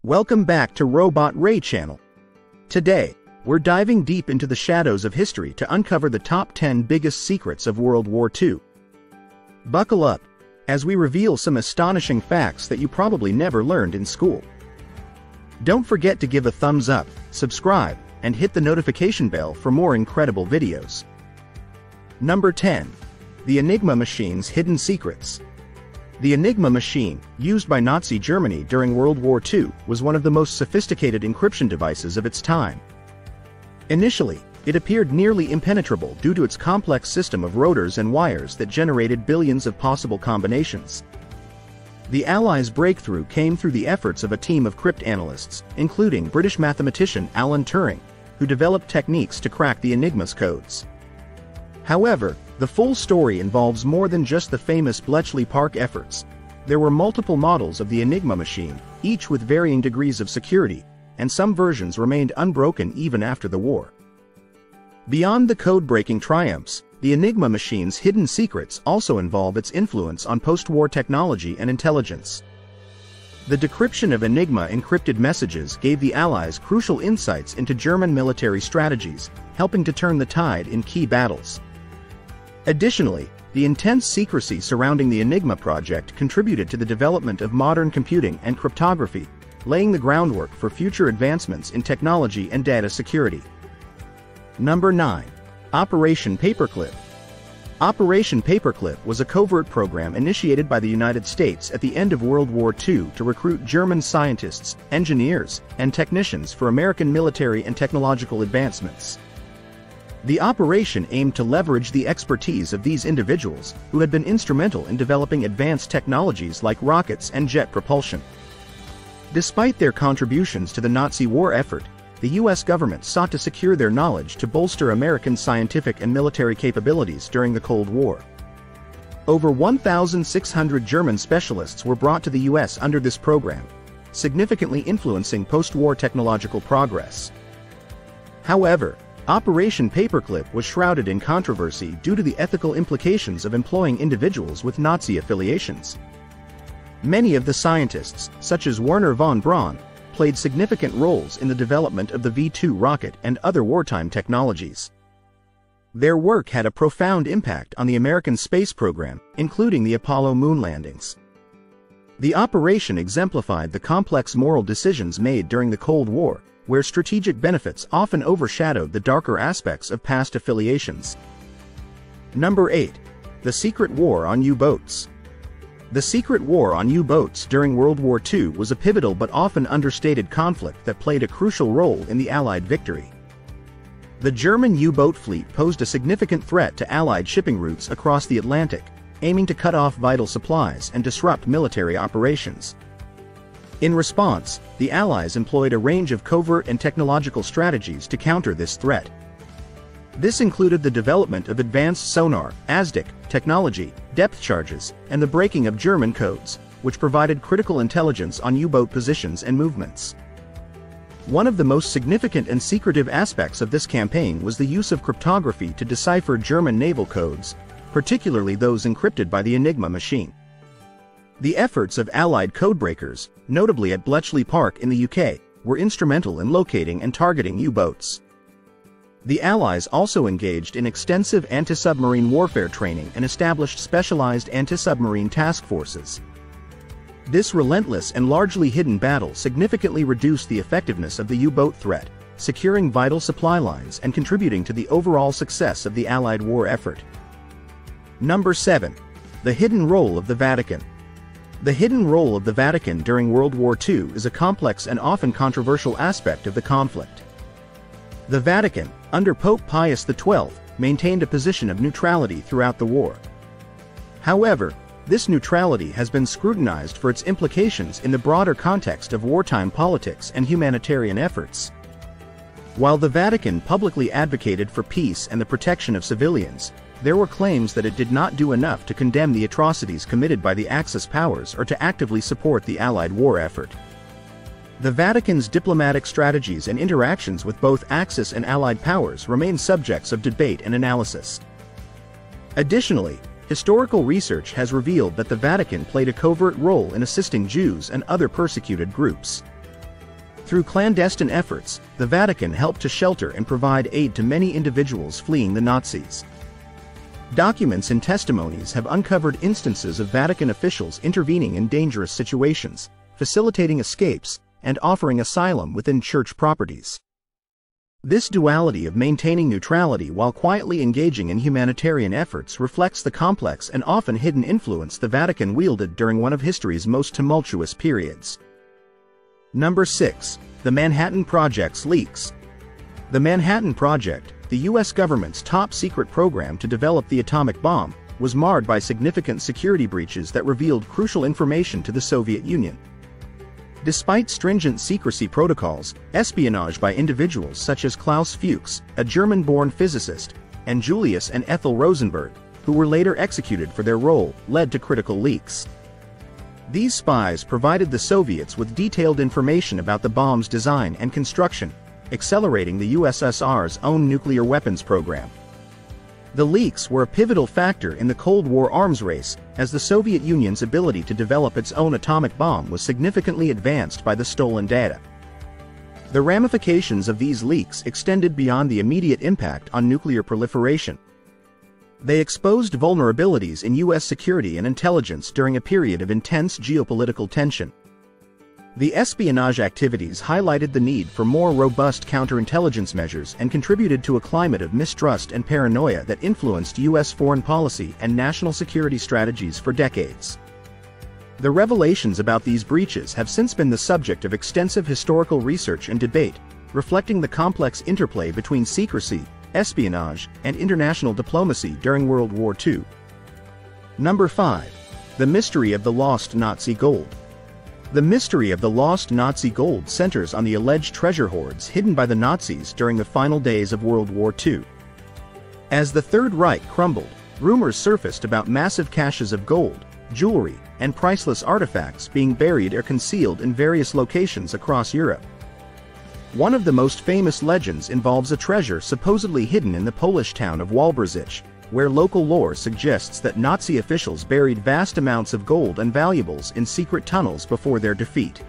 Welcome back to Robot Ray Channel. Today, we're diving deep into the shadows of history to uncover the top 10 biggest secrets of World War II. Buckle up, as we reveal some astonishing facts that you probably never learned in school. Don't forget to give a thumbs up, subscribe, and hit the notification bell for more incredible videos. Number 10. The Enigma Machine's Hidden Secrets. The Enigma Machine, used by Nazi Germany during World War II, was one of the most sophisticated encryption devices of its time. Initially, it appeared nearly impenetrable due to its complex system of rotors and wires that generated billions of possible combinations. The Allies' breakthrough came through the efforts of a team of cryptanalysts, including British mathematician Alan Turing, who developed techniques to crack the Enigma's codes. However, the full story involves more than just the famous Bletchley Park efforts. There were multiple models of the Enigma machine, each with varying degrees of security, and some versions remained unbroken even after the war. Beyond the code-breaking triumphs, the Enigma machine's hidden secrets also involve its influence on post-war technology and intelligence. The decryption of Enigma encrypted messages gave the Allies crucial insights into German military strategies, helping to turn the tide in key battles. Additionally, the intense secrecy surrounding the Enigma project contributed to the development of modern computing and cryptography, laying the groundwork for future advancements in technology and data security. Number 9. Operation Paperclip. Operation Paperclip was a covert program initiated by the United States at the end of World War II to recruit German scientists, engineers, and technicians for American military and technological advancements. The operation aimed to leverage the expertise of these individuals, who had been instrumental in developing advanced technologies like rockets and jet propulsion. Despite their contributions to the Nazi war effort, the U.S. government sought to secure their knowledge to bolster American scientific and military capabilities during the Cold War. Over 1,600 German specialists were brought to the U.S. under this program, significantly influencing post-war technological progress. However, Operation Paperclip was shrouded in controversy due to the ethical implications of employing individuals with Nazi affiliations. Many of the scientists, such as Wernher von Braun, played significant roles in the development of the V-2 rocket and other wartime technologies. Their work had a profound impact on the American space program, including the Apollo moon landings. The operation exemplified the complex moral decisions made during the Cold War, where strategic benefits often overshadowed the darker aspects of past affiliations. Number 8. The Secret War on U-Boats. The secret war on U-boats during World War II was a pivotal but often understated conflict that played a crucial role in the Allied victory. The German U-boat fleet posed a significant threat to Allied shipping routes across the Atlantic, aiming to cut off vital supplies and disrupt military operations. In response, the Allies employed a range of covert and technological strategies to counter this threat. This included the development of advanced sonar, ASDIC, technology, depth charges, and the breaking of German codes, which provided critical intelligence on U-boat positions and movements. One of the most significant and secretive aspects of this campaign was the use of cryptography to decipher German naval codes, particularly those encrypted by the Enigma machine. The efforts of Allied codebreakers, notably at Bletchley Park in the UK, were instrumental in locating and targeting U-boats. The Allies also engaged in extensive anti-submarine warfare training and established specialized anti-submarine task forces. This relentless and largely hidden battle significantly reduced the effectiveness of the U-boat threat, securing vital supply lines and contributing to the overall success of the Allied war effort. Number 7. The Hidden Role of the Vatican. The hidden role of the Vatican during World War II is a complex and often controversial aspect of the conflict. The Vatican, under Pope Pius XII, maintained a position of neutrality throughout the war. However, this neutrality has been scrutinized for its implications in the broader context of wartime politics and humanitarian efforts. While the Vatican publicly advocated for peace and the protection of civilians, there were claims that it did not do enough to condemn the atrocities committed by the Axis powers or to actively support the Allied war effort. The Vatican's diplomatic strategies and interactions with both Axis and Allied powers remain subjects of debate and analysis. Additionally, historical research has revealed that the Vatican played a covert role in assisting Jews and other persecuted groups. Through clandestine efforts, the Vatican helped to shelter and provide aid to many individuals fleeing the Nazis. Documents and testimonies have uncovered instances of Vatican officials intervening in dangerous situations, facilitating escapes, and offering asylum within church properties. This duality of maintaining neutrality while quietly engaging in humanitarian efforts reflects the complex and often hidden influence the Vatican wielded during one of history's most tumultuous periods. Number 6. The Manhattan Project's leaks. The Manhattan Project, the U.S. government's top-secret program to develop the atomic bomb, was marred by significant security breaches that revealed crucial information to the Soviet Union. Despite stringent secrecy protocols, espionage by individuals such as Klaus Fuchs, a German-born physicist, and Julius and Ethel Rosenberg, who were later executed for their role, led to critical leaks. These spies provided the Soviets with detailed information about the bomb's design and construction, accelerating the USSR's own nuclear weapons program. The leaks were a pivotal factor in the Cold War arms race, as the Soviet Union's ability to develop its own atomic bomb was significantly advanced by the stolen data. The ramifications of these leaks extended beyond the immediate impact on nuclear proliferation. They exposed vulnerabilities in U.S. security and intelligence during a period of intense geopolitical tension. The espionage activities highlighted the need for more robust counterintelligence measures and contributed to a climate of mistrust and paranoia that influenced U.S. foreign policy and national security strategies for decades. The revelations about these breaches have since been the subject of extensive historical research and debate, reflecting the complex interplay between secrecy, espionage, and international diplomacy during World War II. Number 5. The Mystery of the Lost Nazi Gold. The mystery of the lost Nazi gold centers on the alleged treasure hoards hidden by the Nazis during the final days of World War II. As the Third Reich crumbled, rumors surfaced about massive caches of gold, jewelry, and priceless artifacts being buried or concealed in various locations across Europe. One of the most famous legends involves a treasure supposedly hidden in the Polish town of Walbrzych, where local lore suggests that Nazi officials buried vast amounts of gold and valuables in secret tunnels before their defeat.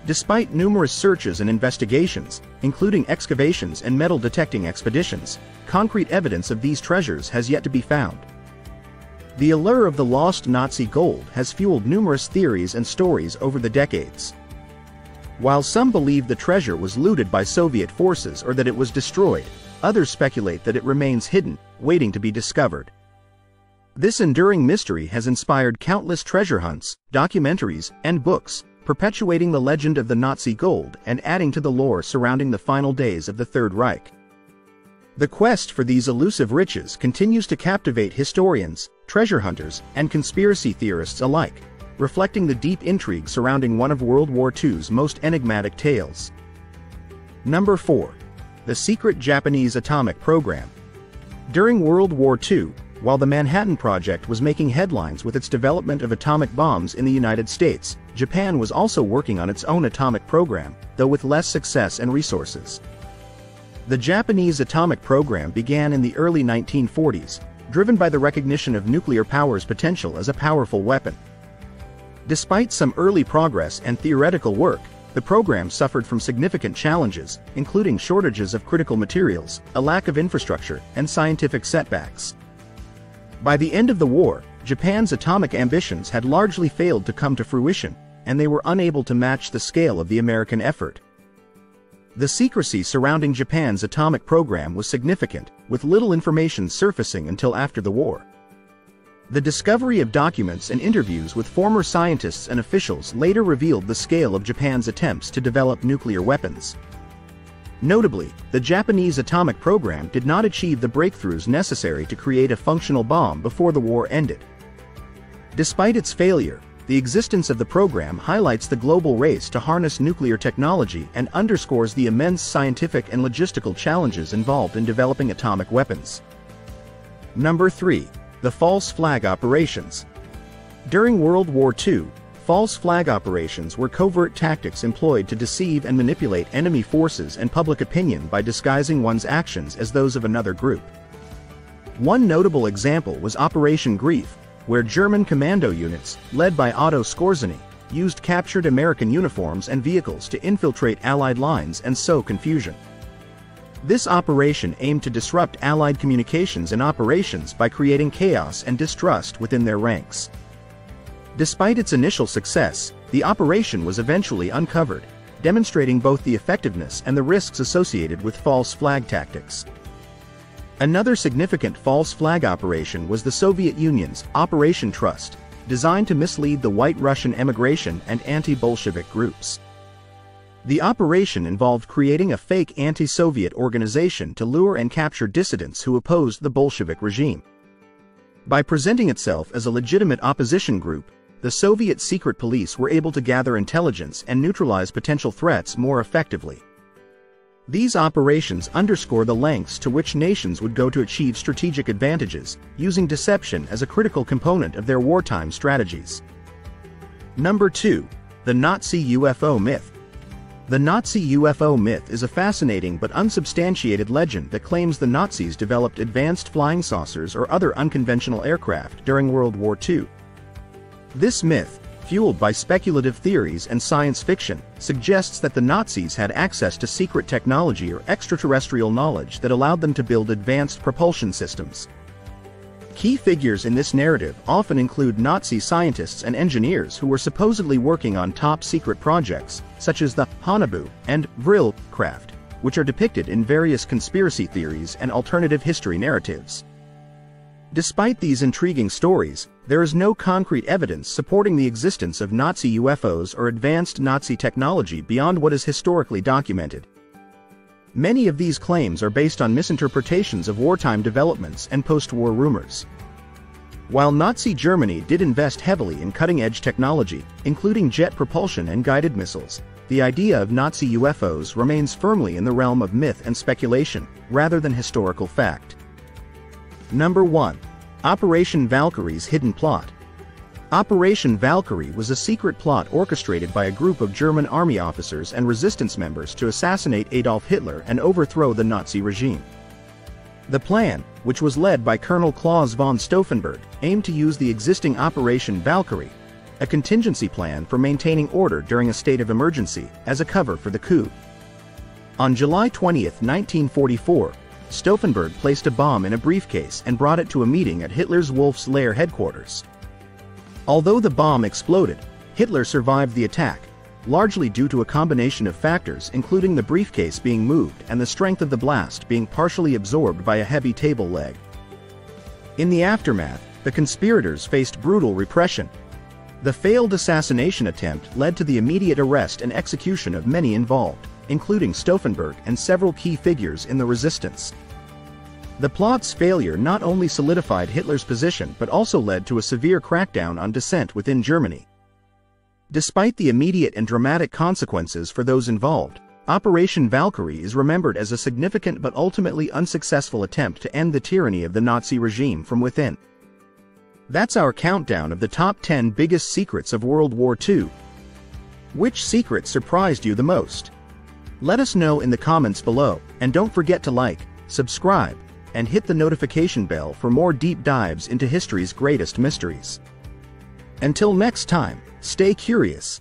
Despite numerous searches and investigations, including excavations and metal detecting expeditions, concrete evidence of these treasures has yet to be found. The allure of the lost Nazi gold has fueled numerous theories and stories over the decades. While some believe the treasure was looted by Soviet forces or that it was destroyed, others speculate that it remains hidden, waiting to be discovered. This enduring mystery has inspired countless treasure hunts, documentaries, and books, perpetuating the legend of the Nazi gold and adding to the lore surrounding the final days of the Third Reich. The quest for these elusive riches continues to captivate historians, treasure hunters, and conspiracy theorists alike, reflecting the deep intrigue surrounding one of World War II's most enigmatic tales. Number 4. The Secret Japanese Atomic Program. During World War II, while the Manhattan Project was making headlines with its development of atomic bombs in the United States, Japan was also working on its own atomic program, though with less success and resources. The Japanese atomic program began in the early 1940s, driven by the recognition of nuclear power's potential as a powerful weapon. Despite some early progress and theoretical work, the program suffered from significant challenges, including shortages of critical materials, a lack of infrastructure, and scientific setbacks. By the end of the war, Japan's atomic ambitions had largely failed to come to fruition, and they were unable to match the scale of the American effort. The secrecy surrounding Japan's atomic program was significant, with little information surfacing until after the war. The discovery of documents and interviews with former scientists and officials later revealed the scale of Japan's attempts to develop nuclear weapons. Notably, the Japanese atomic program did not achieve the breakthroughs necessary to create a functional bomb before the war ended. Despite its failure, the existence of the program highlights the global race to harness nuclear technology and underscores the immense scientific and logistical challenges involved in developing atomic weapons. Number 3. The false flag operations. During World War II, false flag operations were covert tactics employed to deceive and manipulate enemy forces and public opinion by disguising one's actions as those of another group. One notable example was Operation Grief, where German commando units, led by Otto Skorzeny, used captured American uniforms and vehicles to infiltrate Allied lines and sow confusion. This operation aimed to disrupt Allied communications and operations by creating chaos and distrust within their ranks. Despite its initial success, the operation was eventually uncovered, demonstrating both the effectiveness and the risks associated with false flag tactics. Another significant false flag operation was the Soviet Union's Operation Trust, designed to mislead the White Russian emigration and anti-Bolshevik groups. The operation involved creating a fake anti-Soviet organization to lure and capture dissidents who opposed the Bolshevik regime. By presenting itself as a legitimate opposition group, the Soviet secret police were able to gather intelligence and neutralize potential threats more effectively. These operations underscore the lengths to which nations would go to achieve strategic advantages, using deception as a critical component of their wartime strategies. Number 2. The Nazi UFO Myth. The Nazi UFO myth is a fascinating but unsubstantiated legend that claims the Nazis developed advanced flying saucers or other unconventional aircraft during World War II. This myth, fueled by speculative theories and science fiction, suggests that the Nazis had access to secret technology or extraterrestrial knowledge that allowed them to build advanced propulsion systems. Key figures in this narrative often include Nazi scientists and engineers who were supposedly working on top-secret projects, such as the Haunebu and Vril craft, which are depicted in various conspiracy theories and alternative history narratives. Despite these intriguing stories, there is no concrete evidence supporting the existence of Nazi UFOs or advanced Nazi technology beyond what is historically documented. Many of these claims are based on misinterpretations of wartime developments and post-war rumors. While Nazi Germany did invest heavily in cutting-edge technology, including jet propulsion and guided missiles, the idea of Nazi UFOs remains firmly in the realm of myth and speculation, rather than historical fact. Number 1. Operation Valkyrie's Hidden Plot. Operation Valkyrie was a secret plot orchestrated by a group of German army officers and resistance members to assassinate Adolf Hitler and overthrow the Nazi regime. The plan, which was led by Colonel Klaus von Stauffenberg, aimed to use the existing Operation Valkyrie, a contingency plan for maintaining order during a state of emergency, as a cover for the coup. On July 20, 1944, Stauffenberg placed a bomb in a briefcase and brought it to a meeting at Hitler's Wolf's Lair headquarters. Although the bomb exploded, Hitler survived the attack, largely due to a combination of factors including the briefcase being moved and the strength of the blast being partially absorbed by a heavy table leg. In the aftermath, the conspirators faced brutal repression. The failed assassination attempt led to the immediate arrest and execution of many involved, including Stauffenberg and several key figures in the resistance. The plot's failure not only solidified Hitler's position but also led to a severe crackdown on dissent within Germany. Despite the immediate and dramatic consequences for those involved, Operation Valkyrie is remembered as a significant but ultimately unsuccessful attempt to end the tyranny of the Nazi regime from within. That's our countdown of the top 10 biggest secrets of World War II. Which secret surprised you the most? Let us know in the comments below, and don't forget to like, subscribe, and hit the notification bell for more deep dives into history's greatest mysteries. Until next time, stay curious,